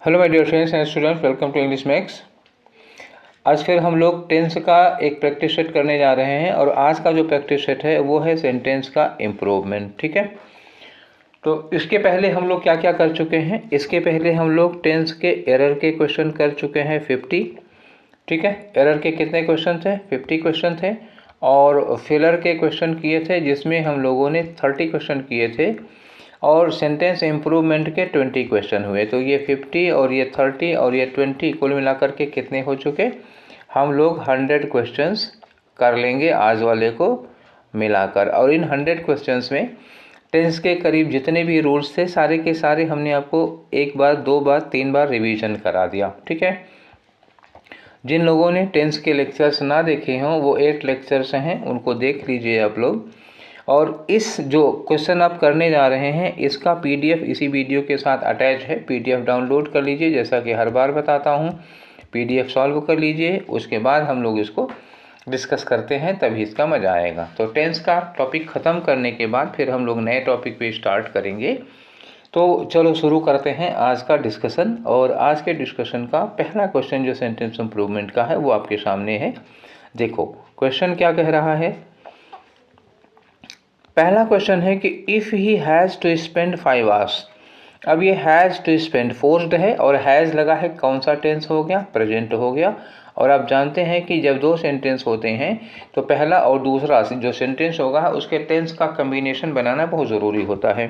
Hello my dear friends and students, welcome to English Max. आज फिर हम लोग टेंस का एक प्रैक्टिस सेट करने जा रहे हैं और आज का जो प्रैक्टिस सेट है वो है सेंटेंस का इम्प्रूवमेंट। ठीक है, तो इसके पहले हम लोग क्या क्या कर चुके हैं। इसके पहले हम लोग टेंस के एरर के क्वेश्चन कर चुके हैं 50। ठीक है, एरर के कितने क्वेश्चन थे? 50 क्वेश्चन थे। और फिलर के क्वेश्चन किए थे जिसमें हम लोगों ने 30 क्वेश्चन किए थे और सेंटेंस इम्प्रूवमेंट के 20 क्वेश्चन हुए। तो ये 50 और ये 30 और ये 20 कुल मिलाकर के कितने हो चुके? हम लोग 100 क्वेश्चंस कर लेंगे आज वाले को मिलाकर। और इन 100 क्वेश्चंस में टेंस के करीब जितने भी रूल्स थे सारे के सारे हमने आपको एक बार, दो बार, तीन बार रिवीजन करा दिया। ठीक है, जिन लोगों ने टेंस के लेक्चर्स ना देखे हों वो 8 लेक्चर्स हैं, उनको देख लीजिए आप लोग। और इस जो क्वेश्चन आप करने जा रहे हैं इसका पीडीएफ इसी वीडियो के साथ अटैच है। पीडीएफ डाउनलोड कर लीजिए, जैसा कि हर बार बताता हूं। पीडीएफ सॉल्व कर लीजिए, उसके बाद हम लोग इसको डिस्कस करते हैं, तभी इसका मज़ा आएगा। तो टेंस का टॉपिक ख़त्म करने के बाद फिर हम लोग नए टॉपिक पे स्टार्ट करेंगे। तो चलो शुरू करते हैं आज का डिस्कशन। और आज के डिस्कशन का पहला क्वेश्चन जो सेंटेंस इम्प्रूवमेंट का है वो आपके सामने है। देखो क्वेश्चन क्या कह रहा है। पहला क्वेश्चन है कि if he has to spend 5 hours. अब ये हैज़ टू स्पेंड फोर्स्ड है और हैज़ लगा है, कौन सा टेंस हो गया? प्रेजेंट हो गया। और आप जानते हैं कि जब दो सेंटेंस होते हैं तो पहला और दूसरा जो सेंटेंस होगा उसके टेंस का कम्बिनेशन बनाना बहुत ज़रूरी होता है।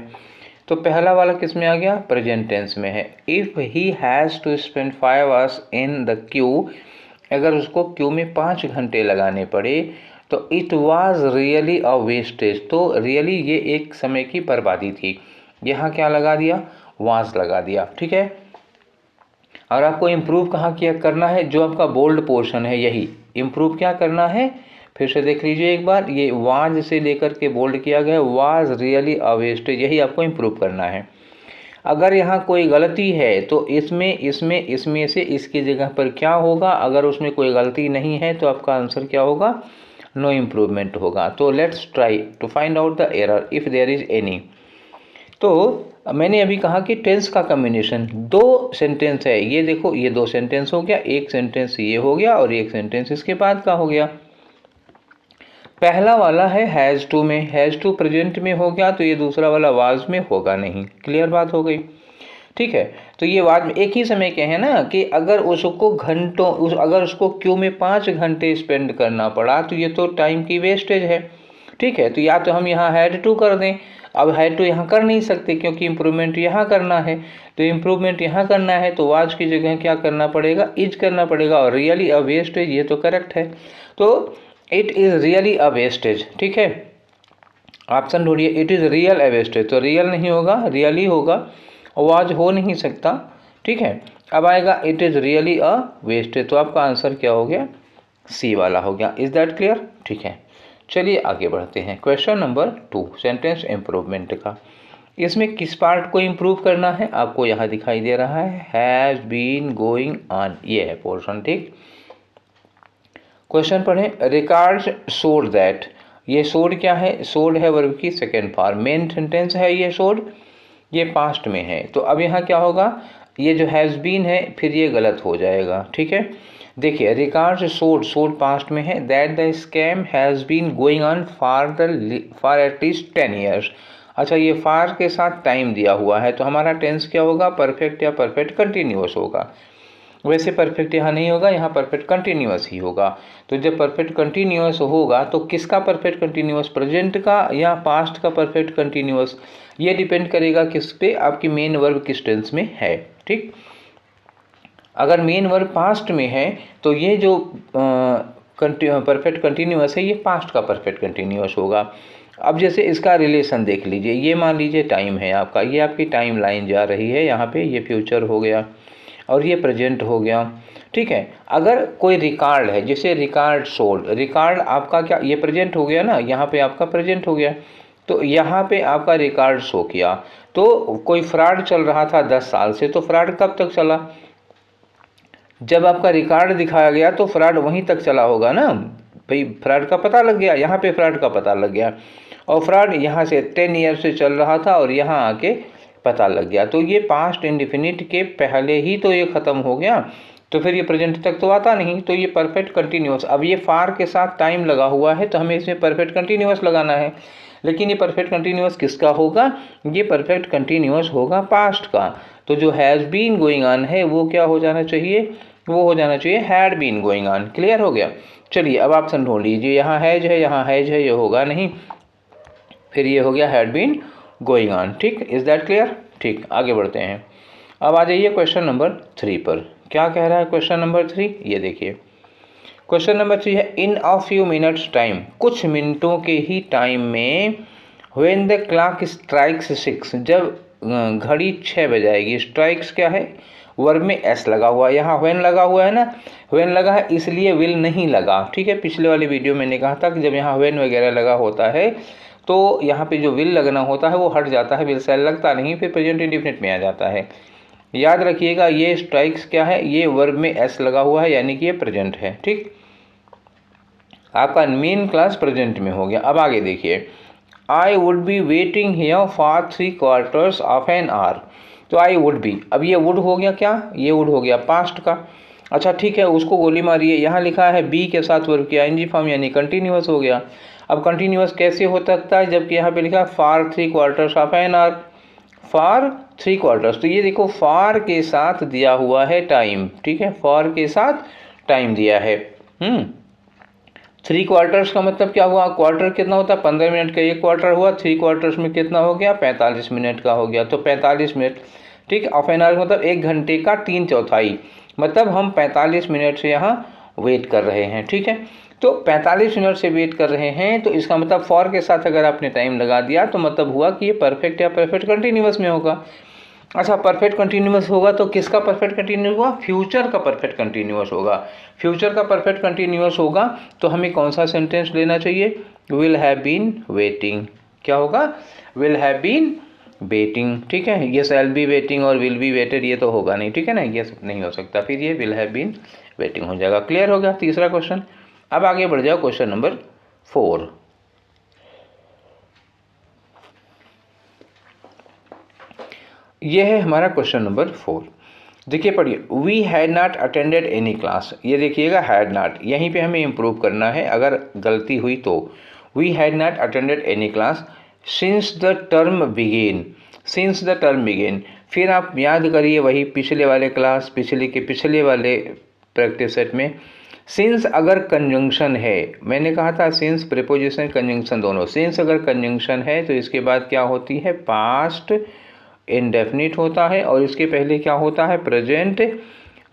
तो पहला वाला किस में आ गया? प्रेजेंट टेंस में है। If he has to spend 5 hours in the queue, अगर उसको क्यू में 5 घंटे लगाने पड़े तो it was really a wastage. तो रियली ये एक समय की बर्बादी थी। यहाँ क्या लगा दिया? वाज लगा दिया। ठीक है, और आपको इम्प्रूव कहाँ किया करना है? जो आपका बोल्ड पोर्शन है यही इम्प्रूव क्या करना है, फिर से देख लीजिए एक बार। ये वाज से लेकर के बोल्ड किया गया, वाज रियली अ वेस्टेज, यही आपको इम्प्रूव करना है। अगर यहाँ कोई गलती है तो इसमें से इसकी जगह पर क्या होगा? अगर उसमें कोई गलती नहीं है तो आपका आंसर क्या होगा? नो इम्प्रूवमेंट होगा। तो let's try to find out the error if there is any. तो मैंने अभी कहा कि टेंस का कम्बिनेशन, दो सेंटेंस है, ये देखो ये दो सेंटेंस हो गया, एक सेंटेंस ये हो गया और एक सेंटेंस इसके बाद का हो गया। पहला वाला है हैज़ टू में, हैज़ टू प्रेजेंट में हो गया तो ये दूसरा वाला वाज में होगा नहीं। क्लियर बात हो गई? ठीक है, तो ये बाद में एक ही समय के हैं ना कि अगर उसको अगर उसको क्यू में 5 घंटे स्पेंड करना पड़ा तो ये तो टाइम की वेस्टेज है। ठीक है, तो या तो हम यहाँ हैड टू कर दें। अब हैड टू यहाँ कर नहीं सकते क्योंकि इम्प्रूवमेंट यहाँ करना है। तो इम्प्रूवमेंट यहाँ करना है तो वाज की जगह क्या करना पड़ेगा? इज करना पड़ेगा। और रियली अ वेस्टेज, ये तो करेक्ट है। तो it is really a wastage. ठीक है, ऑप्शन ढूंढिए। It is real a wastage, तो रियल नहीं होगा, रियली होगा, वाज हो नहीं सकता। ठीक है, अब आएगा it is really a wastage, तो आपका आंसर क्या हो गया? सी वाला हो गया। Is that clear? ठीक है, चलिए आगे बढ़ते हैं। क्वेश्चन नंबर 2 सेंटेंस इम्प्रूवमेंट का। इसमें किस पार्ट को इम्प्रूव करना है? आपको यहाँ दिखाई दे रहा है हैज़ बीन गोइंग ऑन, ये है पोर्शन। ठीक, क्वेश्चन पढ़ें। रिकॉर्ड्स शोड दैट, ये शोड क्या है? शोड है वर्ब की सेकेंड फॉर्म, मेन सेंटेंस है ये शोड, ये पास्ट में है। तो अब यहाँ क्या होगा? ये जो हैज़ बीन है फिर ये गलत हो जाएगा। ठीक है, देखिए रिकॉर्ड्स शोड पास्ट में है। That the scam has been going on for at least 10 years. अच्छा, ये फार के साथ टाइम दिया हुआ है तो हमारा टेंस क्या होगा? परफेक्ट या परफेक्ट कंटिन्यूअस होगा। वैसे परफेक्ट यहाँ नहीं होगा, यहाँ परफेक्ट कंटिन्यूअस ही होगा। तो जब परफेक्ट कंटिन्यूअस होगा तो किसका परफेक्ट कंटिन्यूअस? प्रेजेंट का या पास्ट का परफेक्ट कंटिन्यूअस? ये डिपेंड करेगा किस पे? आपकी मेन वर्ब किस टेंस में है। ठीक, अगर मेन वर्ब पास्ट में है तो ये जो परफेक्ट कंटिन्यूअस है ये पास्ट का परफेक्ट कंटिन्यूअस होगा। अब जैसे इसका रिलेशन देख लीजिए, ये मान लीजिए टाइम है आपका, ये आपकी टाइम लाइन जा रही है, यहाँ पे ये फ्यूचर हो गया और ये प्रेजेंट हो गया। ठीक है, अगर कोई रिकॉर्ड है जैसे रिकॉर्ड सोल्ड, रिकॉर्ड आपका क्या? ये प्रेजेंट हो गया ना, यहाँ पे आपका प्रेजेंट हो गया तो यहाँ पे आपका रिकॉर्ड शो किया। तो कोई फ्रॉड चल रहा था 10 साल से, तो फ्रॉड कब तक चला? जब आपका रिकॉर्ड दिखाया गया तो फ्रॉड वहीं तक चला होगा ना भाई। फ्रॉड का पता लग गया, यहाँ पे फ्रॉड का पता लग गया और फ्रॉड यहाँ से 10 ईयर से चल रहा था और यहाँ आके पता लग गया। तो ये पास्ट इंडेफिनिट के पहले ही तो ये ख़त्म हो गया, तो फिर ये प्रेजेंट तक तो आता नहीं, तो ये परफेक्ट कंटिन्यूअस। अब ये फार के साथ टाइम लगा हुआ है तो हमें इसमें परफेक्ट कंटिन्यूअस लगाना है, लेकिन ये परफेक्ट कंटिन्यूअस किसका होगा? ये परफेक्ट कंटिन्यूअस होगा पास्ट का। तो जो हैज़ बीन गोइंग ऑन है वो क्या हो जाना चाहिए? वो हो जाना चाहिए had been going on. Clear हो गया? चलिए अब आप ढूंढ लीजिए, यहाँ हैज है, यहाँ हैज है, ये होगा नहीं, फिर ये हो गया हैड बीन गोइंग ऑन। ठीक, इज़ दैट क्लियर? ठीक, आगे बढ़ते हैं। अब आ जाइए क्वेश्चन नंबर 3 पर। क्या कह रहा है क्वेश्चन नंबर 3? ये देखिए, क्वेश्चन नंबर 3 है इन अ फ्यू मिनट्स टाइम, कुछ मिनटों के ही टाइम में, व्हेन द क्लॉक स्ट्राइक्स 6, जब घड़ी 6 बजाएगी। स्ट्राइक्स क्या है? वर्ब में एस लगा हुआ है, यहाँ व्हेन लगा हुआ है ना, व्हेन लगा है इसलिए विल नहीं लगा। ठीक है, पिछले वाली वीडियो मैंने कहा था कि जब यहाँ व्हेन वगैरह लगा होता है तो यहाँ पे जो विल लगना होता है वो हट जाता है, विल से लगता नहीं, फिर प्रेजेंट इंडेफिनिट में आ जाता है। याद रखिएगा, ये स्ट्राइक्स क्या है? ये वर्ब में एस लगा हुआ है, यानी कि ये प्रेजेंट है। ठीक, आपका मेन क्लास प्रेजेंट में हो गया। अब आगे देखिए, I would be waiting here for 3/4 of an hour. तो आई वुड बी, अब ये वुड हो गया क्या? ये वुड हो गया पास्ट का। अच्छा ठीक है, उसको गोली मारिए। यहाँ लिखा है बी के साथ वर्ब की आईएनजी फॉर्म, यानी कंटिन्यूअस हो गया। अब कंटिन्यूअस कैसे हो सकता है जबकि यहाँ पे लिखा for 3/4 of an hour, for 3/4। तो ये देखो फॉर के साथ दिया हुआ है टाइम। ठीक है, फॉर के साथ टाइम दिया है। 3/4 का मतलब क्या हुआ? क्वार्टर कितना होता है? 15 मिनट का एक क्वार्टर हुआ, 3/4 में कितना हो गया? 45 मिनट का हो गया, तो 45 मिनट। ठीक, ऑफ एन आवर मतलब 1 घंटे का 3/4, मतलब हम 45 मिनट से यहाँ वेट कर रहे हैं। ठीक है, तो 45 मिनट से वेट कर रहे हैं, तो इसका मतलब फॉर के साथ अगर आपने टाइम लगा दिया तो मतलब हुआ कि ये परफेक्ट या परफेक्ट कंटिन्यूअस में होगा। अच्छा, परफेक्ट कंटिन्यूअस होगा तो किसका परफेक्ट कंटिन्यूअस होगा? फ्यूचर का परफेक्ट कंटिन्यूअस होगा। फ्यूचर का परफेक्ट कंटिन्यूअस होगा तो हमें कौन सा सेंटेंस लेना चाहिए? Will have been waiting. क्या होगा? Will have been waiting. ठीक है, ये शैल बी वेटिंग और विल बी वेटेड ये तो होगा नहीं। ठीक है ना, ये नहीं हो सकता, फिर ये विल हैव बीन वेटिंग हो जाएगा। क्लियर हो गया तीसरा क्वेश्चन। अब आगे बढ़ जाओ क्वेश्चन नंबर 4। ये है हमारा क्वेश्चन नंबर 4। देखिए पढ़िए, we had not attended any class. ये देखिएगा हैड नॉट, यहीं पे हमें इम्प्रूव करना है अगर गलती हुई तो। We had not attended any class since the term began. Since the term began, फिर आप याद करिए वही पिछले वाले क्लास, पिछले वाले प्रैक्टिस सेट में सिंस अगर कंजंक्शन है, मैंने कहा था सिंस प्रीपोजिशन कंजंक्शन दोनों। सिंस अगर कंजंक्शन है तो इसके बाद क्या होती है? पास्ट इंडेफिनिट होता है, और इसके पहले क्या होता है? प्रेजेंट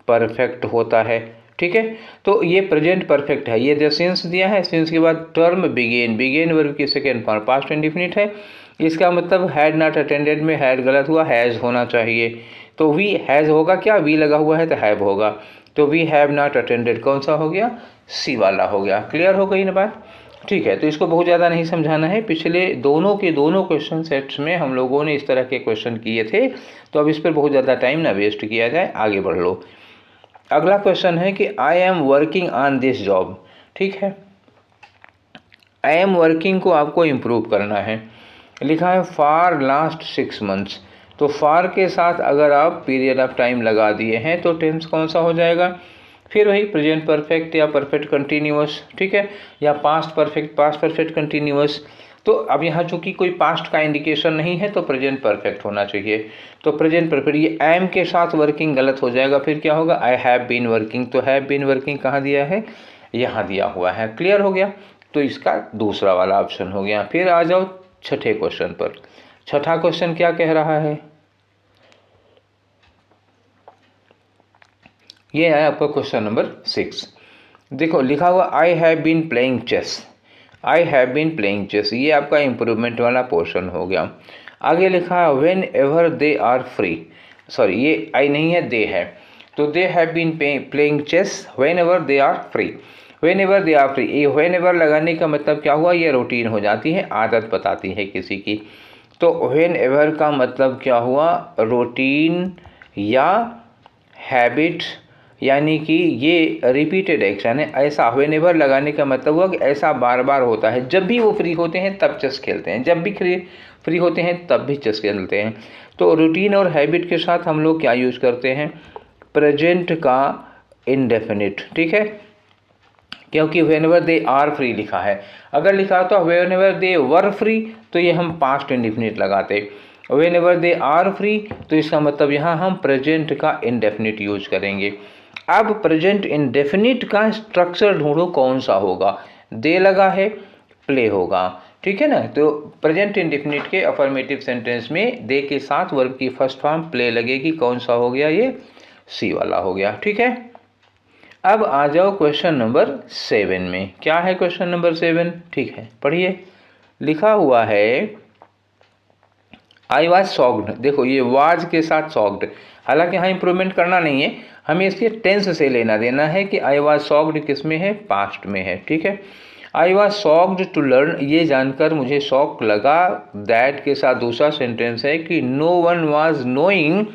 परफेक्ट होता है। ठीक है, तो ये प्रेजेंट परफेक्ट है। ये जो सिंस दिया है, सिंस के बाद टर्म बिगेन, बिगेन वर्ब की सेकेंड फॉर्म पास्ट इंडेफिनिट है। इसका मतलब हैड नॉट अटेंडेड में हैड गलत हुआ, हैज़ होना चाहिए। तो वी हैज़ होगा क्या? वी लगा हुआ है तो हैव होगा, तो वी हैव नॉट अटेंडेड कौन सा हो गया? सी वाला हो गया। क्लियर हो गई ना बात? ठीक है, तो इसको बहुत ज़्यादा नहीं समझाना है। पिछले दोनों क्वेश्चन सेट्स में हम लोगों ने इस तरह के क्वेश्चन किए थे, तो अब इस पर बहुत ज़्यादा टाइम ना वेस्ट किया जाए, आगे बढ़ लो। अगला क्वेश्चन है कि I am working on this job. ठीक है, आई एम वर्किंग को आपको इम्प्रूव करना है। लिखा है फॉर लास्ट 6 मंथ्स, तो फॉर के साथ अगर आप पीरियड ऑफ टाइम लगा दिए हैं तो टेंस कौन सा हो जाएगा? फिर वही प्रेजेंट परफेक्ट या परफेक्ट कंटिन्यूअस। ठीक है, या पास्ट परफेक्ट कंटिन्यूअस। तो अब यहाँ चूंकि कोई पास्ट का इंडिकेशन नहीं है तो प्रेजेंट परफेक्ट होना चाहिए। तो प्रेजेंट परफेक्ट, ये एम के साथ वर्किंग गलत हो जाएगा, फिर क्या होगा? I have been working. तो हैव बीन वर्किंग कहाँ दिया है? यहाँ दिया हुआ है। क्लियर हो गया? तो इसका दूसरा वाला ऑप्शन हो गया। फिर आ जाओ छठे क्वेश्चन पर। छठा क्वेश्चन क्या कह रहा है? ये है आपका क्वेश्चन नंबर 6। देखो लिखा हुआ I have been playing chess. I have been playing chess, ये आपका इम्प्रूवमेंट वाला पोर्शन हो गया। आगे लिखा है whenever they are free. Sorry, ये आई नहीं है, दे है। तो they have been playing chess whenever they are free. Whenever they are free, ये व्हेन एवर लगाने का मतलब क्या हुआ? ये रूटीन हो जाती है, आदत बताती है किसी की। तो व्हेन एवर का मतलब क्या हुआ? रूटीन या हैबिट, यानी कि ये रिपीटेड एक्शन है। ऐसा व्हेन एवर लगाने का मतलब हुआ कि ऐसा बार बार होता है। जब भी वो फ्री होते हैं तब चेस खेलते हैं, जब भी फ्री होते हैं तब भी चेस खेलते हैं। तो रूटीन और हैबिट के साथ हम लोग क्या यूज़ करते हैं, प्रेजेंट का इंडेफिनिट, ठीक है, क्योंकि व्हेनेवर दे आर फ्री लिखा है। अगर लिखा होता व्हेनेवर दे वर फ्री तो ये हम पास्ट इंडेफिनिट लगाते, व्हेनेवर दे आर फ्री तो इसका मतलब यहाँ हम प्रेजेंट का इंडेफिनिट यूज करेंगे। अब प्रेजेंट इंडेफिनिट का स्ट्रक्चर ढूंढो कौन सा होगा, दे लगा है, प्ले होगा, ठीक है ना। तो प्रेजेंट इंडेफिनिट के अफर्मेटिव सेंटेंस में दे के साथ वर्ब की फर्स्ट फॉर्म प्ले लगेगी, कौन सा हो गया, ये सी वाला हो गया, ठीक है। अब आ जाओ क्वेश्चन नंबर 7 में। क्या है क्वेश्चन नंबर 7, ठीक है, पढ़िए। लिखा हुआ है आई वॉज शॉक्ड, देखो ये वाज के साथ शॉक्ड, हालांकि यहाँ इंप्रूवमेंट करना नहीं है, हमें इसके टेंस से लेना देना है कि आई वॉज शॉक्ड किस में है, पास्ट में है, ठीक है। I was shocked to learn, ये जानकर मुझे शॉक लगा, दैट के साथ दूसरा सेंटेंस है कि no one was knowing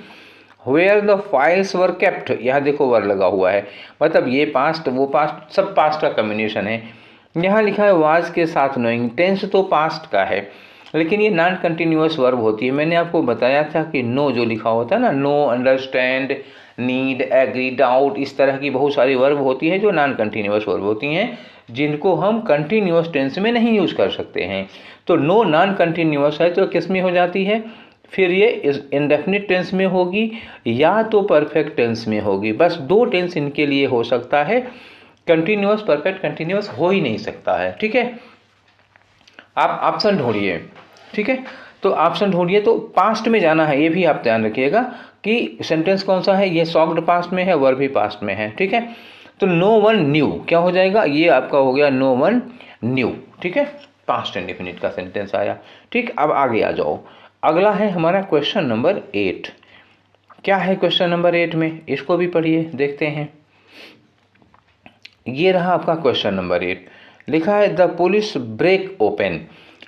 where the files were kept, यहाँ देखो वर लगा हुआ है, मतलब ये पास्ट वो पास्ट, सब पास्ट का कम्बिनेशन है। यहाँ लिखा है वाज के साथ नोइंग, टेंस तो पास्ट का है लेकिन ये नॉन कंटिन्यूअस वर्ब होती है। मैंने आपको बताया था कि नो जो लिखा होता है ना, no, understand, need, agree, doubt, इस तरह की बहुत सारी वर्ब होती है जो नॉन कंटिन्यूअस वर्ब होती हैं, जिनको हम कंटिन्यूअस टेंस में नहीं यूज़ कर सकते हैं। तो नो नॉन कंटिन्यूअस है तो किस में हो जाती है, फिर ये इंडेफिनिट टेंस में होगी या तो परफेक्ट टेंस में होगी, बस दो टेंस इनके लिए हो सकता है, कंटिन्यूअस परफेक्ट कंटिन्यूअस हो ही नहीं सकता है, ठीक है। आप ऑप्शन ढूंढिए, ठीक है, तो ऑप्शन ढूंढिए, तो पास्ट में जाना है, ये भी आप ध्यान रखिएगा कि सेंटेंस कौन सा है, ये शॉक्ड पास्ट में है, वर्ब भी पास्ट में है, ठीक है। तो नो वन न्यू क्या हो जाएगा, ये आपका हो गया नो वन न्यू, ठीक है, पास्ट इंडेफिनिट का सेंटेंस आया, ठीक। अब आगे आ जाओ, अगला है हमारा क्वेश्चन नंबर 8। क्या है क्वेश्चन नंबर 8 में, इसको भी पढ़िए, देखते हैं। ये रहा आपका क्वेश्चन नंबर 8, लिखा है the police break open,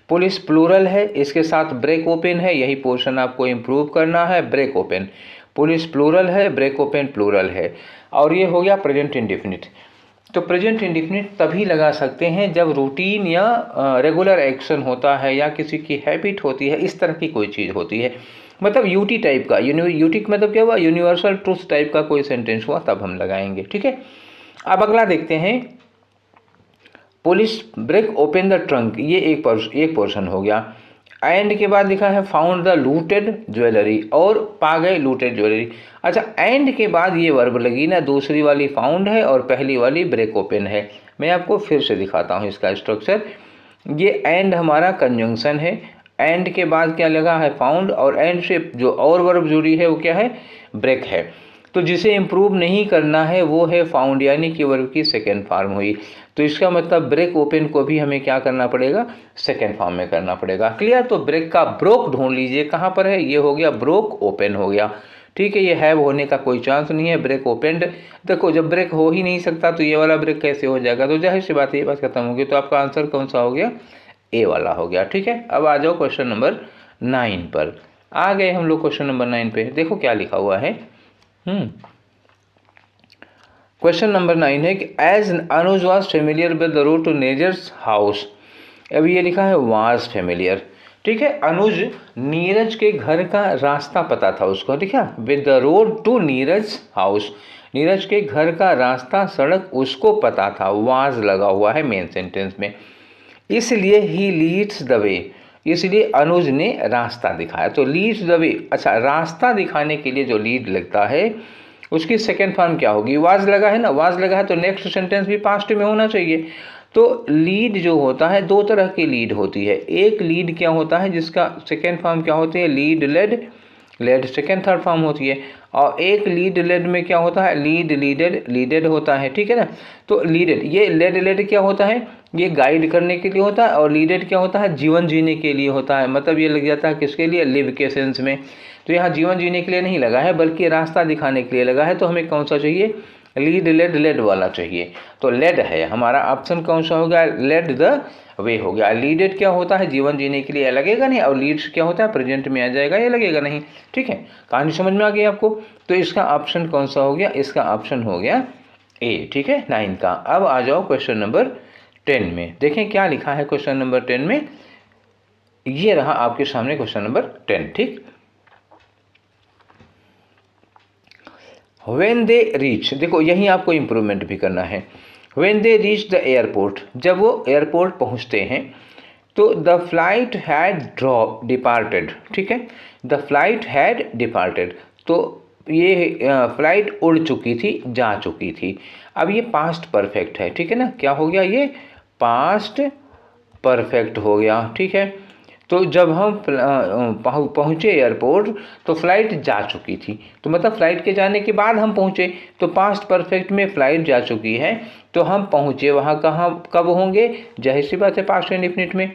police plural है, इसके साथ ब्रेक ओपन है, यही पोर्शन आपको इम्प्रूव करना है, ब्रेक ओपन, पुलिस प्लूरल है, ब्रेक ओपन प्लूरल है, और ये हो गया प्रेजेंट इंडेफिनिट। तो प्रेजेंट इंडेफिनिट तभी लगा सकते हैं जब रूटीन या रेगुलर एक्शन होता है या किसी की हैबिट होती है, इस तरह की कोई चीज़ होती है, मतलब यूटी टाइप का, यूटी मतलब क्या हुआ, यूनिवर्सल ट्रूथ टाइप का कोई सेंटेंस हुआ, तब हम लगाएंगे, ठीक है। अब अगला देखते हैं, police break open the trunk, ये एक पोर्शन हो गया। एंड के बाद लिखा है फाउंड द लूटेड ज्वेलरी, और पा गए लूटेड ज्वेलरी। अच्छा, एंड के बाद ये वर्ब लगी ना, दूसरी वाली फाउंड है और पहली वाली ब्रेक ओपन है। मैं आपको फिर से दिखाता हूँ इसका स्ट्रक्चर। ये एंड हमारा कंजंक्शन है, एंड के बाद क्या लगा है फाउंड, और एंड से जो और वर्ब जुड़ी है वो क्या है, ब्रेक है। तो जिसे इम्प्रूव नहीं करना है वो है फाउंड, यानी कि वर्ब की सेकेंड फॉर्म हुई। तो इसका मतलब ब्रेक ओपन को भी हमें क्या करना पड़ेगा, सेकेंड फॉर्म में करना पड़ेगा। क्लियर। तो ब्रेक का ब्रोक ढूंढ लीजिए कहाँ पर है, ये हो गया ब्रोक ओपन हो गया, ठीक है। ये हैव होने का कोई चांस नहीं है, ब्रेक ओपेंड। देखो जब ब्रेक हो ही नहीं सकता तो ये वाला ब्रेक कैसे हो जाएगा, तो जाहिर सी बात है ये बात खत्म होगी। तो आपका आंसर कौन सा हो गया, ए वाला हो गया, ठीक है। अब आ जाओ क्वेश्चन नंबर 9 पर। आ गए हम लोग क्वेश्चन नंबर 9 पे। देखो क्या लिखा हुआ है। क्वेश्चन नंबर 9 है कि as Anuj was familiar with the road to Neeraj house. अभी ये लिखा है वाज फेमिलियर, ठीक है। अनुज नीरज के घर का रास्ता पता था उसको, ठीक है। With the road to Neeraj house, Neeraj के घर का रास्ता सड़क उसको पता था, वाज लगा हुआ है मेन सेंटेंस में। इसलिए ही लीड्स द वे, इसलिए अनुज ने रास्ता दिखाया। तो लीड्स द वे, अच्छा रास्ता दिखाने के लिए जो लीड लगता है उसकी सेकेंड फॉर्म क्या होगी, वाज लगा है ना, वाज लगा है तो नेक्स्ट सेंटेंस भी पास्ट में होना चाहिए। तो लीड जो होता है, दो तरह की लीड होती है। एक लीड क्या होता है जिसका सेकेंड फॉर्म क्या होती है, lead led, led second third form होती है। और एक लीड लेड में क्या होता है, लीड लीडेड, लीडेड होता है, ठीक है ना। तो लीडेड, ये लेड लेड क्या होता है, ये गाइड करने के लिए होता है, और लीडेड क्या होता है, जीवन जीने के लिए होता है। मतलब ये लग जाता है किसके लिए, लिव के सेंस में। तो यहाँ जीवन जीने के लिए नहीं लगा है बल्कि रास्ता दिखाने के लिए लगा है। तो हमें कौन सा चाहिए, लीड लेड, लेड वाला चाहिए। तो लेड है हमारा ऑप्शन, कौन सा होगा, लेड द वे हो गया। लीडेड क्या होता है, जीवन जीने के लिए लगेगा नहीं, और लीड्स क्या होता है, प्रेजेंट में आ जाएगा, ये लगेगा नहीं, ठीक है। कहानी समझ में आ गई आपको। तो इसका ऑप्शन कौन सा हो गया, इसका ऑप्शन हो गया ए, ठीक है, 9 का। अब आ जाओ क्वेश्चन नंबर 10 में। देखें क्या लिखा है क्वेश्चन नंबर 10 में। ये रहा आपके सामने क्वेश्चन नंबर 10, ठीक। व्हेन दे रीच, देखो यहीं आपको इम्प्रूवमेंट भी करना है। When they reach the airport, जब वो एयरपोर्ट पहुंचते हैं तो द फ्लाइट हैड डिपार्टेड, ठीक है, द फ्लाइट हैड डिपार्टेड, तो ये फ्लाइट उड़ चुकी थी, जा चुकी थी। अब ये पास्ट परफेक्ट है, ठीक है ना, क्या हो गया, ये पास्ट परफेक्ट हो गया, ठीक है। तो जब हम पहुँचे एयरपोर्ट तो फ़्लाइट जा चुकी थी, तो मतलब फ़्लाइट के जाने के बाद हम पहुँचे, तो पास्ट परफेक्ट में फ़्लाइट जा चुकी है, तो हम पहुँचे वहाँ कहाँ कब होंगे, जाहिर सी बात है पास्ट इंडेफिनिट में।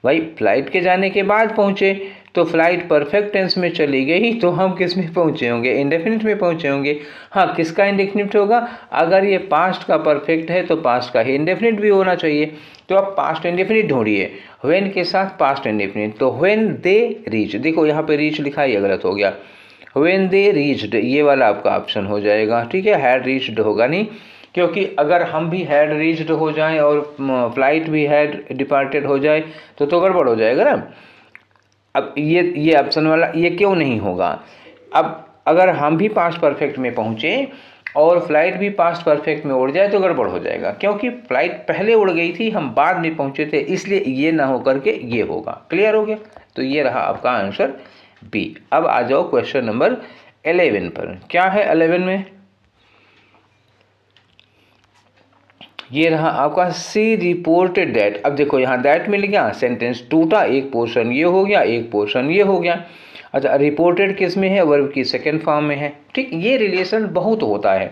भाई फ़्लाइट के जाने के बाद पहुँचे तो फ़्लाइट परफेक्ट टेंस में चली गई, तो हम किस में पहुँचे होंगे, इंडेफिनिट में पहुँचे होंगे। हाँ, किसका इंडेफिनिट होगा, अगर ये पास्ट का परफेक्ट है तो पास्ट का ही इंडेफिनिट भी होना चाहिए। तो आप पास्ट इंडेफिनिट ढूंढिए, व्हेन के साथ पास्ट इंडेफिनिट, तो व्हेन दे रीच, देखो यहाँ पे रीच लिखा है, ये गलत हो गया, व्हेन दे रीच्ड ये वाला आपका ऑप्शन हो जाएगा, ठीक है। हैड रीच्ड होगा नहीं, क्योंकि अगर हम भी हैड रीच्ड हो जाएं और फ्लाइट भी हैड डिपार्टेड हो जाए तो गड़बड़ हो जाएगा ना। अब ये ऑप्शन वाला ये क्यों नहीं होगा, अब अगर हम भी पास्ट परफेक्ट में पहुँचे और फ्लाइट भी पास्ट परफेक्ट में उड़ जाए तो गड़बड़ हो जाएगा, क्योंकि फ्लाइट पहले उड़ गई थी, हम बाद में पहुँचे थे, इसलिए ये ना हो करके ये होगा। क्लियर हो गया, तो ये रहा आपका आंसर बी। अब आ जाओ क्वेश्चन नंबर 11 पर। क्या है 11 में, ये रहा आपका सी रिपोर्टेड दैट। अब देखो यहाँ दैट मिल गया, सेंटेंस टूटा, एक पोर्शन ये हो गया, एक पोर्शन ये हो गया। अच्छा, रिपोर्टेड किस में है, वर्ब की सेकेंड फॉर्म में है, ठीक। ये रिलेशन बहुत होता है।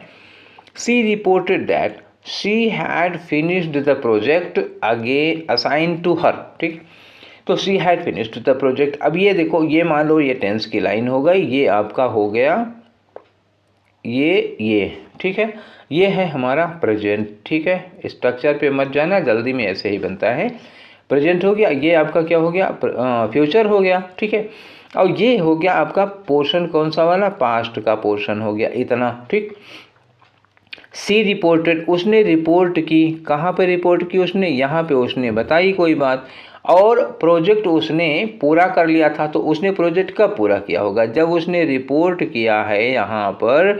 She reported that she had finished the project ago assign to her, ठीक। तो she had finished the project. अब ये देखो, ये मान लो ये टेंस की लाइन हो गई, ये आपका हो गया ये, ठीक है, ये है हमारा प्रेजेंट, ठीक है। स्ट्रक्चर पे मत जाना, जल्दी में ऐसे ही बनता है। प्रेजेंट हो गया, ये आपका क्या हो गया, फ्यूचर हो गया, ठीक है। और ये हो गया आपका पोर्शन कौन सा वाला, पास्ट का पोर्शन हो गया, इतना, ठीक। सी रिपोर्टेड, उसने रिपोर्ट की, कहाँ पे रिपोर्ट की उसने, यहाँ पे उसने बताई कोई बात, और प्रोजेक्ट उसने पूरा कर लिया था। तो उसने प्रोजेक्ट कब पूरा किया होगा, जब उसने रिपोर्ट किया है यहाँ पर,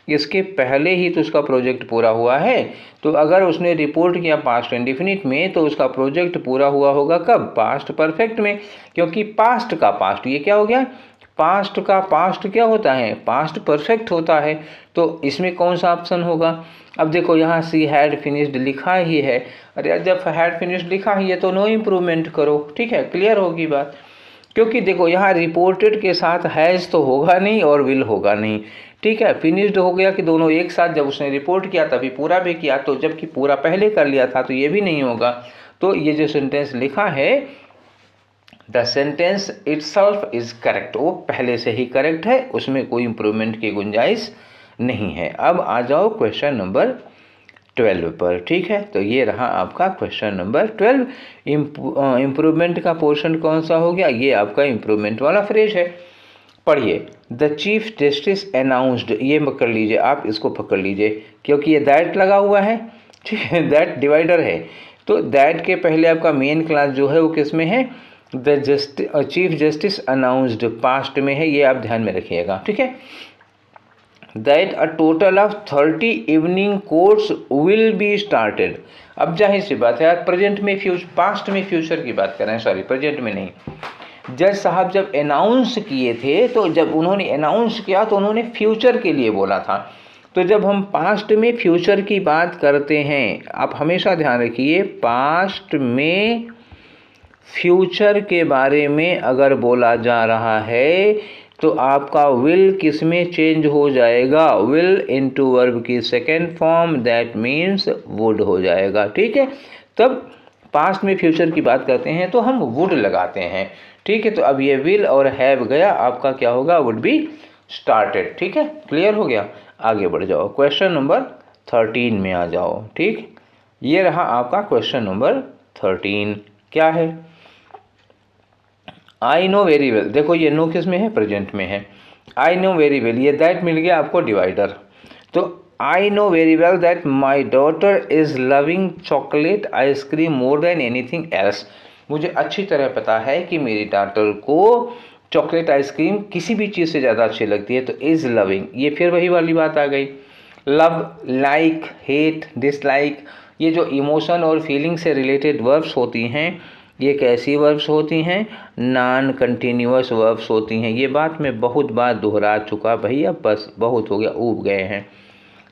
इसके पहले ही तो उसका प्रोजेक्ट पूरा हुआ है। तो अगर उसने रिपोर्ट किया पास्ट इंडेफिनिट में तो उसका प्रोजेक्ट पूरा हुआ होगा कब, पास्ट परफेक्ट में, क्योंकि पास्ट का पास्ट ये क्या हो गया, पास्ट का पास्ट क्या होता है, पास्ट परफेक्ट होता है। तो इसमें कौन सा ऑप्शन होगा। अब देखो यहाँ सी हैड फिनिश्ड लिखा ही है, अरे जब हैड फिनिश्ड लिखा ही है तो नो इम्प्रूवमेंट करो, ठीक है, क्लियर होगी बात। क्योंकि देखो यहाँ रिपोर्टेड के साथ हैज़ तो होगा नहीं और विल होगा नहीं, ठीक है। फिनिश्ड हो गया कि दोनों एक साथ, जब उसने रिपोर्ट किया तभी पूरा भी किया, तो जबकि पूरा पहले कर लिया था तो ये भी नहीं होगा। तो ये जो सेंटेंस लिखा है, the sentence itself is correct, वो पहले से ही करेक्ट है, उसमें कोई इम्प्रूवमेंट की गुंजाइश नहीं है। अब आ जाओ क्वेश्चन नंबर 12 पर, ठीक है। तो ये रहा आपका क्वेश्चन नंबर 12। इम्प्रूवमेंट का पोर्शन कौन सा हो गया, ये आपका इम्प्रूवमेंट वाला फ्रेज है। पढ़िए, द चीफ जस्टिस अनाउंस्ड, ये पकड़ लीजिए, आप इसको पकड़ लीजिए, क्योंकि ये दैट लगा हुआ है, ठीक है, दैट डिवाइडर है। तो दैट के पहले आपका मेन क्लास जो है वो किस में है, the chief justice announced, past में है, ये आप ध्यान में रखिएगा, ठीक है। That a total of 30 evening course will be started. अब जाहिर सी बात है यार, प्रेजेंट में पास्ट में फ्यूचर की बात कर रहे हैं, सॉरी प्रेजेंट में नहीं। जज साहब जब अनाउंस किए थे, तो जब उन्होंने अनाउंस किया तो उन्होंने फ्यूचर के लिए बोला था। तो जब हम पास्ट में फ्यूचर की बात करते हैं, आप हमेशा ध्यान रखिए, पास्ट में फ्यूचर के बारे में अगर बोला जा रहा है तो आपका विल किस में चेंज हो जाएगा, विल इनटू वर्ब की second form, that means would हो जाएगा, ठीक है। तब पास्ट में फ्यूचर की बात करते हैं तो हम वुड लगाते हैं, ठीक है। तो अब ये विल और हैव गया, आपका क्या होगा, वुड बी स्टार्टेड, ठीक है, क्लियर हो गया। आगे बढ़ जाओ, क्वेश्चन नंबर 13 में आ जाओ, ठीक। ये रहा आपका क्वेश्चन नंबर 13। क्या है, आई नो वेरी वेल, देखो ये नो किस में है, प्रेजेंट में है। आई नो वेरी वेल, ये दैट मिल गया आपको डिवाइडर। तो I know very well that my daughter is loving chocolate ice cream more than anything else. मुझे अच्छी तरह पता है कि मेरी डॉटर को चॉकलेट आइसक्रीम किसी भी चीज़ से ज़्यादा अच्छी लगती है, तो इज़ लविंग, ये फिर वही वाली बात आ गई। लव, लाइक, हेट, डिसलाइक, ये जो इमोशन और फीलिंग से रिलेटेड वर्ब्स होती हैं, ये कैसी वर्ब्स होती हैं? नॉन कंटिन्यूअस वर्ब्स होती हैं। ये बात मैं बहुत बार दोहरा चुका भैया, बस बहुत हो गया, ऊब गए हैं।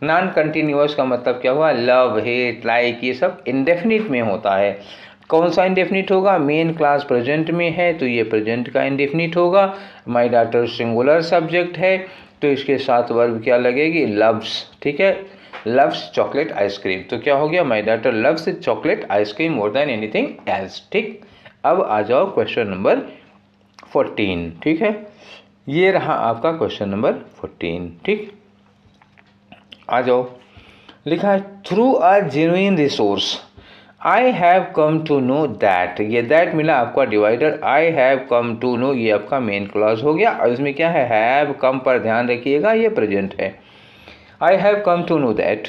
नॉन कंटिन्यूअस का मतलब क्या हुआ? लव, हेट, लाइक, ये सब इंडेफिनिट में होता है। कौन सा इंडेफिनिट होगा? मेन क्लास प्रेजेंट में है तो ये प्रेजेंट का इंडेफिनिट होगा। माय डॉटर सिंगुलर सब्जेक्ट है तो इसके साथ वर्ब क्या लगेगी? लव्स, ठीक है, लव्स चॉकलेट आइसक्रीम। तो क्या हो गया? My daughter loves chocolate ice cream more than anything else. ठीक, अब आ जाओ क्वेश्चन नंबर 14। ठीक है, ये रहा आपका क्वेश्चन नंबर 14। ठीक, आ जाओ। लिखा है through a genuine resource I have come to know that. ये दैट मिला आपका divider, I have come to know ये आपका मेन क्लॉज हो गया। और इसमें क्या है? हैव कम पर ध्यान रखिएगा, ये प्रेजेंट है। I have come to know that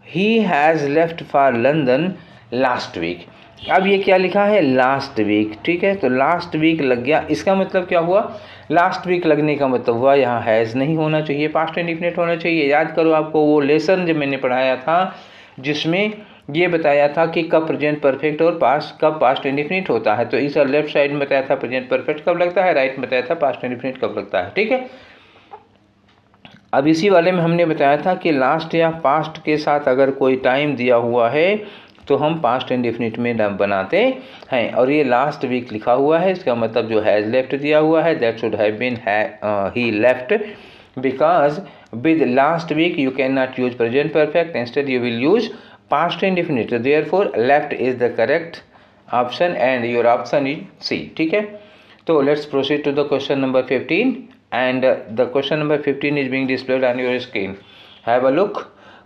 he has left for London last week. अब ये क्या लिखा है? Last week. ठीक है, तो लास्ट वीक लग गया। इसका मतलब क्या हुआ? लास्ट वीक लगने का मतलब हुआ यहाँ हैज़ नहीं होना चाहिए, पास्ट इंडेफिनिट होना चाहिए। याद करो, आपको वो लेसन जब मैंने पढ़ाया था जिसमें ये बताया था कि कब प्रेजेंट परफेक्ट और पास्ट कब पास्ट इंडेफिनिट होता है। तो इस लेफ्ट साइड में बताया था प्रेजेंट परफेक्ट कब लगता है, राइट में बताया था पास्ट इंडेफिनिट कब लगता है। ठीक है, अब इसी वाले में हमने बताया था कि लास्ट या पास्ट के साथ अगर कोई टाइम दिया हुआ है तो हम पास्ट इंडेफिनिट में बनाते हैं। और ये लास्ट वीक लिखा हुआ है, इसका मतलब जो हैज़ लेफ्ट दिया हुआ है that should have been he left, because with last week you can not use present perfect, instead you will use past indefinite. Therefore left is the correct option and your option is C. ठीक है, तो let's proceed to the question number 15 and the question number 15 is being displayed on your screen. Have a look.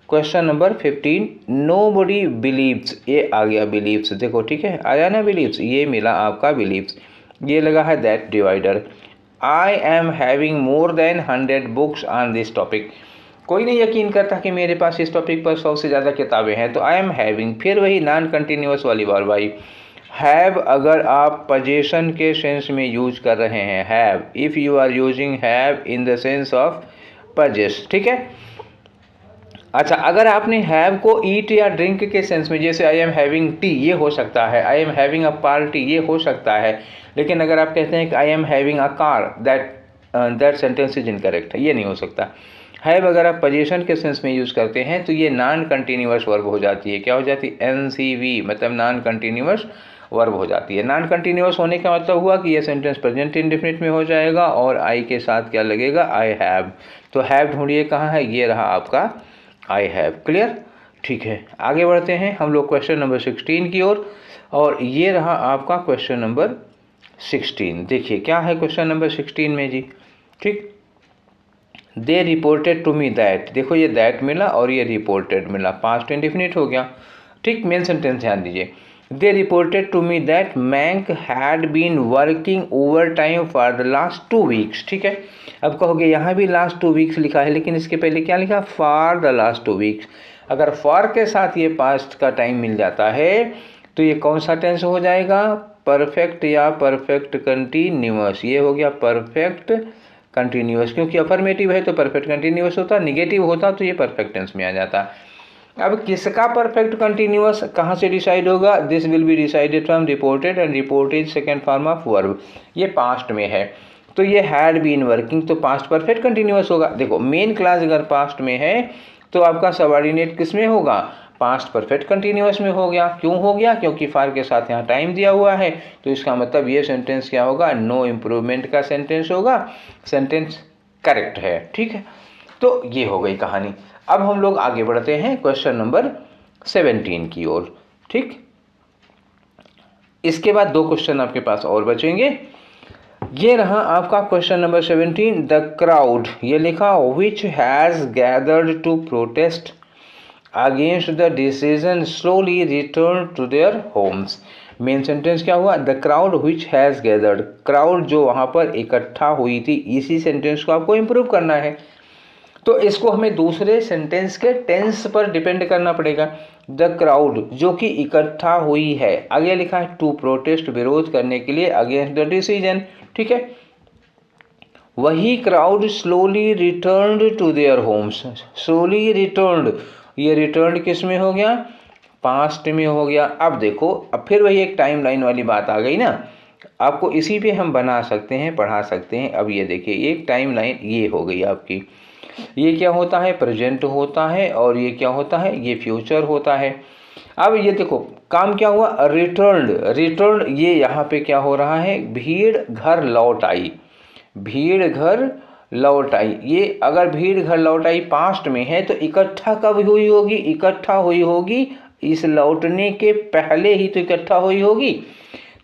Question number 15, nobody believes, ये आ गया believes, देखो ठीक है, आया ना believes, ये मिला आपका believes, ये लगा है that divider. I am having more than 100 books on this topic. कोई नहीं यकीन करता कि मेरे पास इस टॉपिक पर 100 से ज़्यादा किताबें हैं, तो I am having, फिर वही नॉन कंटिन्यूअस वाली बार भाई। हैव अगर आप पोजीशन के सेंस में यूज कर रहे हैं, have, if you are using have in the sense of possess, ठीक है। अच्छा, अगर आपने हैव को ईट या ड्रिंक के सेंस में, जैसे आई एम हैविंग टी, ये हो सकता है, I am having a party, ये हो सकता है, लेकिन अगर आप कहते हैं कि I am having a car, that sentence is incorrect है, ये नहीं हो सकता। हैव अगर आप पोजीशन के सेंस में यूज़ करते हैं तो ये नॉन कंटिन्यूअस वर्ब हो जाती है। क्या हो जाती है? NCV, मतलब नॉन कंटिन्यूअस वर्ब हो जाती है। नॉन कंटिन्यूअस होने का मतलब हुआ कि ये सेंटेंस प्रेजेंट इंडेफिनिट में हो जाएगा और आई के साथ क्या लगेगा? I have. तो हैव ढूंढिए कहाँ है, ये रहा आपका आई हैव। क्लियर? ठीक है, आगे बढ़ते हैं हम लोग क्वेश्चन नंबर 16 की ओर, और ये रहा आपका क्वेश्चन नंबर 16। देखिए क्या है क्वेश्चन नंबर 16 में जी। ठीक, they reported to me that, देखो ये दैट मिला और ये रिपोर्टेड मिला, पास्ट इंडेफिनिट हो गया। ठीक, मेन सेंटेंस ध्यान दीजिए। They reported to me that Mank had been working overtime for the last 2 weeks. ठीक है, अब कहोगे यहाँ भी लास्ट 2 वीक्स लिखा है, लेकिन इसके पहले क्या लिखा? For the last 2 weeks. अगर फॉर के साथ ये पास्ट का टाइम मिल जाता है तो ये कौन सा टेंस हो जाएगा? परफेक्ट या परफेक्ट कंटिन्यूअस। ये हो गया परफेक्ट कंटिन्यूअस, क्योंकि अफर्मेटिव है तो परफेक्ट कंटिन्यूअस होता, निगेटिव होता तो ये परफेक्ट टेंस में आ जाता। अब किसका परफेक्ट कंटिन्यूअस कहाँ से डिसाइड होगा? This will be decided from reported, and reported second form of verb, ये पास्ट में है तो ये हैड बीन वर्किंग, तो पास्ट परफेक्ट कंटिन्यूअस होगा। देखो मेन क्लास अगर पास्ट में है तो आपका सबऑर्डिनेट किस में होगा? पास्ट परफेक्ट कंटिन्यूअस में हो गया। क्यों हो गया? क्योंकि फॉर के साथ यहाँ टाइम दिया हुआ है, तो इसका मतलब ये सेंटेंस क्या होगा? नो इम्प्रूवमेंट का सेंटेंस होगा, सेंटेंस करेक्ट है। ठीक है, तो ये हो गई कहानी। अब हम लोग आगे बढ़ते हैं क्वेश्चन नंबर 17 की ओर। ठीक, इसके बाद 2 क्वेश्चन आपके पास और बचेंगे। ये रहा आपका क्वेश्चन नंबर 17, द क्राउड, ये लिखा which has gathered to protest against the decision slowly return to their homes. Main sentence क्या हुआ? The crowd which has gathered, crowd जो वहाँ पर इकट्ठा हुई थी, इसी सेंटेंस को आपको इम्प्रूव करना है, तो इसको हमें दूसरे सेंटेंस के टेंस पर डिपेंड करना पड़ेगा। द क्राउड जो कि इकट्ठा हुई है, आगे लिखा है टू प्रोटेस्ट, विरोध करने के लिए, अगेंस्ट द डिसीजन। ठीक है, वही crowd slowly returned to their homes. Slowly returned, ये रिटर्न किस में हो गया, पास्ट में हो गया। अब देखो, अब फिर वही एक टाइम लाइन वाली बात आ गई ना, आपको इसी पे हम बना सकते हैं, पढ़ा सकते हैं। अब ये देखिए, एक टाइम लाइन ये हो गई आपकी, ये क्या होता है, प्रेजेंट होता है, और ये क्या होता है, ये फ्यूचर होता है। अब ये देखो काम क्या हुआ, रिटर्न, ये यहाँ पे क्या हो रहा है, भीड़ घर लौट आई, भीड़ घर लौट आई। ये अगर भीड़ घर लौट आई पास्ट में है तो इकट्ठा कब हुई होगी, इकट्ठा हुई होगी इस लौटने के पहले ही तो इकट्ठा हुई होगी।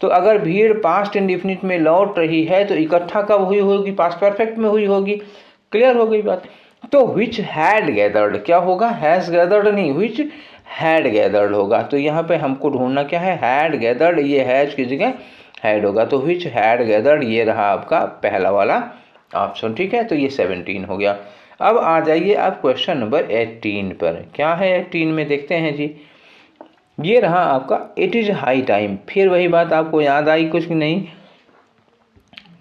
तो अगर भीड़ पास्ट इंडेफिनिट में लौट रही है तो इकट्ठा कब हुई होगी, पास्ट परफेक्ट में हुई होगी। क्लियर हो गई बात। तो विच हैड गैदर्ड क्या होगा, हैज़ गैदर्ड नहीं, विच हैड गैदर्ड होगा। तो यहाँ पे हमको ढूंढना क्या है, हैड गैदर्ड, ये हैज की जगह हैड होगा, तो विच हैड गैदर्ड ये रहा आपका पहला वाला ऑप्शन। ठीक है, तो ये 17 हो गया। अब आ जाइए आप क्वेश्चन नंबर 18 पर। क्या है 18 में, देखते हैं जी। ये रहा आपका इट इज़ हाई टाइम। फिर वही बात आपको याद आई कुछ नहीं,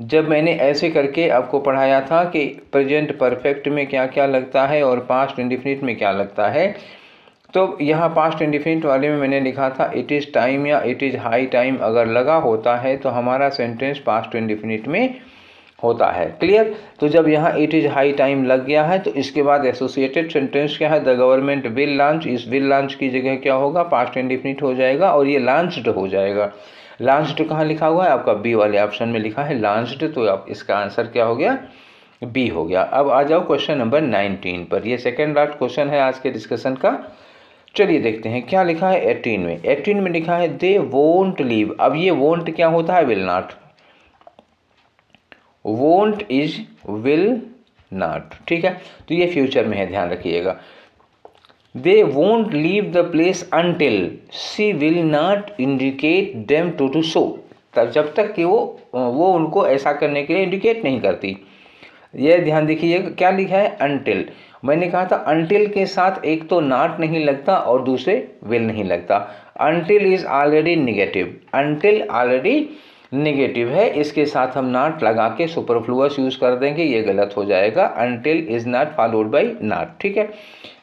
जब मैंने ऐसे करके आपको पढ़ाया था कि प्रेजेंट परफेक्ट में क्या क्या लगता है और पास्ट इंडेफिनिट में क्या लगता है। तो यहाँ पास्ट इंडेफिनिट वाले में मैंने लिखा था इट इज़ टाइम या इट इज़ हाई टाइम अगर लगा होता है तो हमारा सेंटेंस पास्ट इंडेफिनिट में होता है। क्लियर। तो जब यहाँ इट इज़ हाई टाइम लग गया है तो इसके बाद एसोसिएटेड सेंटेंस क्या है, द गवर्नमेंट विल लॉन्च। इस विल लॉन्च की जगह क्या होगा, पास्ट इंडेफिनिट हो जाएगा और ये लॉन्च्ड हो जाएगा। लॉन्च्ड कहाँ लिखा हुआ है, आपका बी वाले ऑप्शन में लिखा है लॉन्च्ड, तो आप इसका आंसर क्या हो गया, बी हो गया। अब आ जाओ क्वेश्चन नंबर 19 पर। ये सेकेंड लास्ट क्वेश्चन है आज के डिस्कशन का। चलिए देखते हैं क्या लिखा है 18 में। 18 में लिखा है दे वोंट लीव। अब ये वोंट क्या होता है, will not. Won't is will not. ठीक है, तो ये फ्यूचर में है, ध्यान रखिएगा। They won't leave the place until she will not indicate them to do so. तब जब तक कि वो उनको ऐसा करने के लिए इंडिकेट नहीं करती। ये ध्यान देखिएगा क्या लिखा है, अनटिल। मैंने कहा था अनटिल के साथ एक तो नॉट नहीं लगता और दूसरे विल नहीं लगता। Until is already negative, until already negative है, इसके साथ हम नॉट लगा के सुपरफ्लुअस यूज कर देंगे, ये गलत हो जाएगा। Until is not followed by not. ठीक है,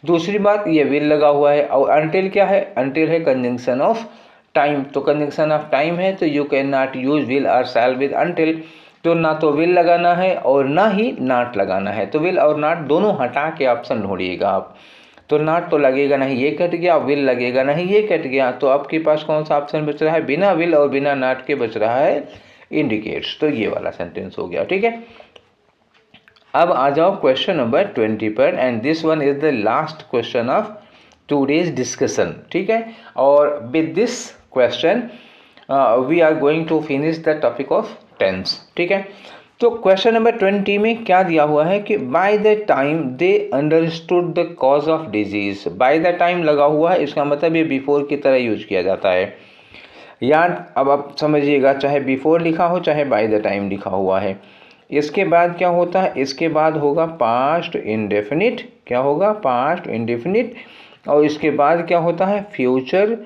दूसरी बात ये विल लगा हुआ है और अनटिल क्या है, अनटिल है कंजंक्शन ऑफ टाइम। तो कंजंक्शन ऑफ टाइम है तो you can not use will और शैल विद अनटिल। तो ना तो विल लगाना है और ना ही नॉट लगाना है। तो विल और नॉट दोनों हटा के ऑप्शन ढूंढिएगा आप। तो नॉट तो लगेगा नहीं, ये कट गया, विल लगेगा नहीं, ये कट गया, तो आपके पास कौन सा ऑप्शन बच रहा है, बिना विल और बिना नॉट के बच रहा है इंडिकेट्स। तो ये वाला सेंटेंस हो गया। ठीक है, अब आ जाओ क्वेश्चन नंबर 20 पर and this one is the last question of today's discussion. ठीक है, और with this question we are going to finish the topic of tense. ठीक है, तो क्वेश्चन नंबर 20 में क्या दिया हुआ है कि by the time they understood the cause of disease. By the time लगा हुआ है, इसका मतलब ये बिफोर की तरह यूज किया जाता है। यार अब आप समझिएगा, चाहे बिफोर लिखा हो चाहे बाय द टाइम लिखा हुआ है, इसके बाद क्या होता है, इसके बाद होगा पास्ट इंडेफिनिट। क्या होगा, पास्ट इंडेफिनिट। और इसके बाद क्या होता है, फ्यूचर,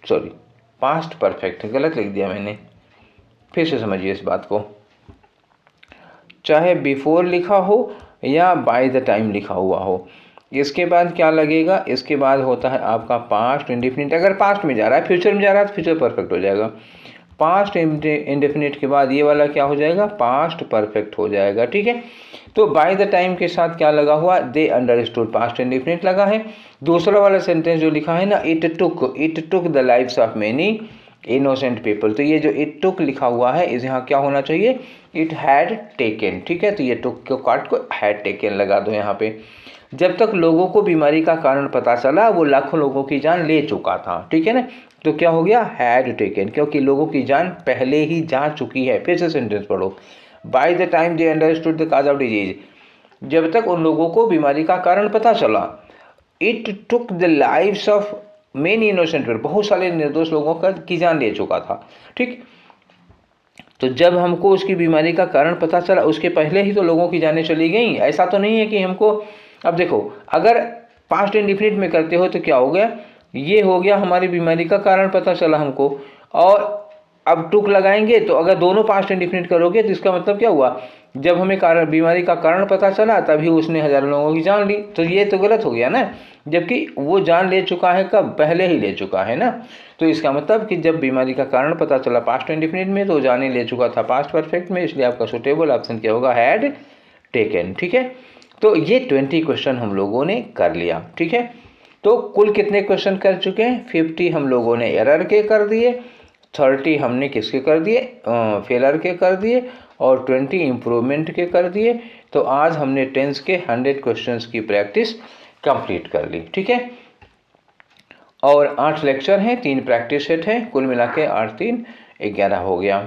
सॉरी पास्ट परफेक्ट, गलत लिख दिया मैंने, फिर से समझिए इस बात को। चाहे बिफोर लिखा हो या बाय द टाइम लिखा हुआ हो, इसके बाद क्या लगेगा, इसके बाद होता है आपका पास्ट इंडेफिनिट। अगर पास्ट में जा रहा है, फ्यूचर में जा रहा है तो फ्यूचर परफेक्ट हो जाएगा। पास्ट इंडेफिनिट के बाद ये वाला क्या हो जाएगा, पास्ट परफेक्ट हो जाएगा। ठीक है, तो बाय द टाइम के साथ क्या लगा हुआ, दे अंडरस्टूड, पास्ट इंडेफिनिट लगा है। दूसरा वाला सेंटेंस जो लिखा है ना, it took the lives of many innocent people. तो ये जो इट टुक लिखा हुआ है, इस यहाँ क्या होना चाहिए, इट हैड टेकन। ठीक है, तो ये टुक को काट को हैड टेकन लगा दो यहाँ पे। जब तक लोगों को बीमारी का कारण पता चला, वो लाखों लोगों की जान ले चुका था। ठीक है ना, तो क्या हो गया, हैड टेकन, क्योंकि लोगों की जान पहले ही जा चुकी है। फिर से सेंटेंस पढ़ो, by the time they understood the cause of disease, जब तक उन लोगों को बीमारी का कारण पता चला। It took the lives of many innocent people, बहुत सारे निर्दोष लोगों की जान ले चुका था। ठीक, तो जब हमको उसकी बीमारी का कारण पता चला, उसके पहले ही तो लोगों की जानें चली गई। ऐसा तो नहीं है कि हमको, अब देखो अगर पास्ट इंडेफिनिट में करते हो तो क्या हो गया, ये हो गया हमारी बीमारी का कारण पता चला हमको, और अब टुक लगाएंगे तो अगर दोनों पास्ट इंडिफिनिट करोगे तो इसका मतलब क्या हुआ, जब हमें कारण बीमारी का कारण पता चला तभी उसने हज़ारों लोगों की जान ली, तो ये तो गलत हो गया ना, जबकि वो जान ले चुका है कब, पहले ही ले चुका है ना। तो इसका मतलब कि जब बीमारी का कारण पता चला पास्ट इंडिफिनिट में तो जान ही ले चुका था पास्ट परफेक्ट में, इसलिए आपका सुटेबल ऑप्शन क्या होगा, हैड टेकन। ठीक है, तो ये 20 क्वेश्चन हम लोगों ने कर लिया। ठीक है, तो कुल कितने क्वेश्चन कर चुके हैं, 50 हम लोगों ने एरर के कर दिए, 30 हमने किसके कर दिए, फेलर के कर दिए, और 20 इम्प्रूवमेंट के कर दिए। तो आज हमने टेंस के 100 क्वेश्चंस की प्रैक्टिस कंप्लीट कर ली। ठीक है, और 8 लेक्चर हैं, 3 प्रैक्टिस सेट हैं, कुल मिला के 8 3 11 हो गया,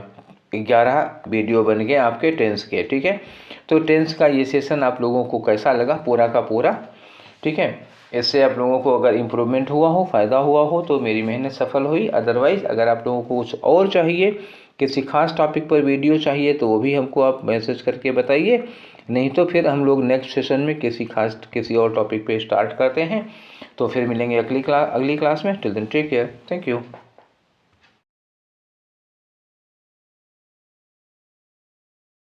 11 वीडियो बन गए आपके टेंस के। ठीक है, तो टेंस का ये सेशन आप लोगों को कैसा लगा पूरा का पूरा। ठीक है, इससे आप लोगों को अगर इम्प्रूवमेंट हुआ हो, फ़ायदा हुआ हो तो मेरी मेहनत सफल हुई। अदरवाइज़ अगर आप लोगों को कुछ और चाहिए, किसी खास टॉपिक पर वीडियो चाहिए तो वो भी हमको आप मैसेज करके बताइए, नहीं तो फिर हम लोग नेक्स्ट सेशन में किसी और टॉपिक पे स्टार्ट करते हैं। तो फिर मिलेंगे अगली क्लास में। Till then take care, thank you.